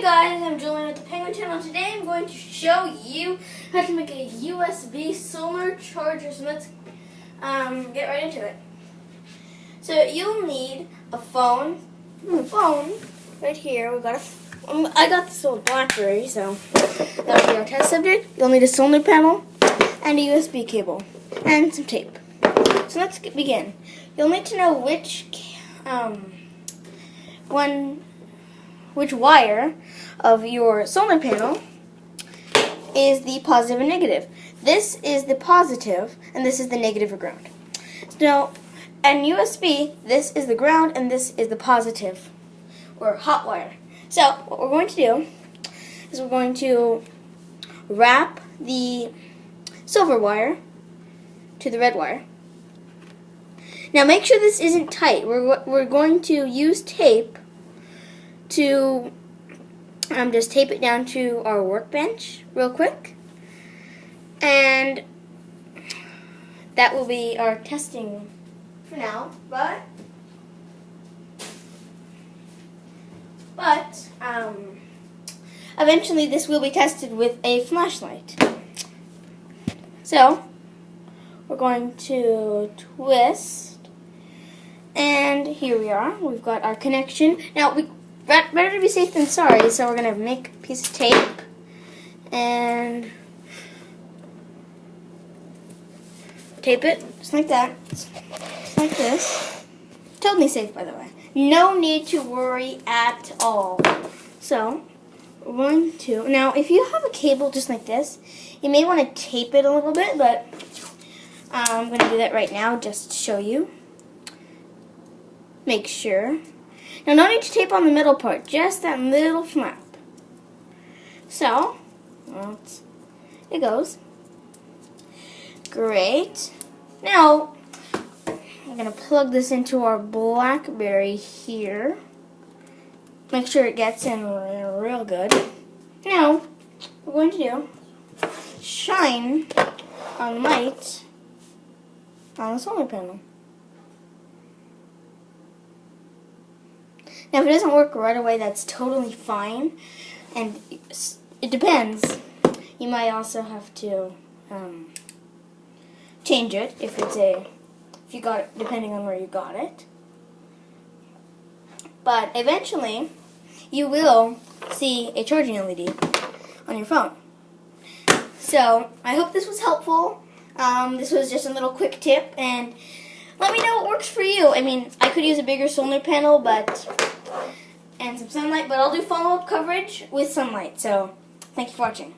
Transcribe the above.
guys, I'm Julian with the Penguin Channel. Today I'm going to show you how to make a USB solar charger. So let's get right into it. So you'll need a phone. Right here. I got this little BlackBerry, so that'll be our test subject. You'll need a solar panel and a USB cable and some tape. So let's begin. You'll need to know which wire of your solar panel is the positive and negative. This is the positive, and this is the negative or ground. So, and USB, this is the ground, and this is the positive, or hot wire. So, what we're going to do is we're going to wrap the silver wire to the red wire. Now, make sure this isn't tight. We're going to use tape to just tape it down to our workbench real quick, and that will be our testing for now, but eventually this will be tested with a flashlight. So we're going to twist, and here we are. We've got our connection. Now, better to be safe than sorry, so we're going to make a piece of tape and tape it just like that, just like this. Totally safe, by the way. No need to worry at all. So, we're going to, now if you have a cable just like this, you may want to tape it a little bit, but I'm going to do that right now just to show you. Make sure. Now, no need to tape on the middle part, just that little flap. So, it goes. Great. Now, I'm going to plug this into our BlackBerry here. Make sure it gets in real good. Now, what we're going to do, shine a light on the solar panel. Now, if it doesn't work right away, that's totally fine, and it depends. You might also have to change it if you got it, depending on where you got it. But eventually, you will see a charging LED on your phone. So I hope this was helpful. This was just a little quick tip, and let me know what works for you. I mean, I could use a bigger solar panel, and some sunlight, but I'll do follow-up coverage with sunlight. So, thank you for watching.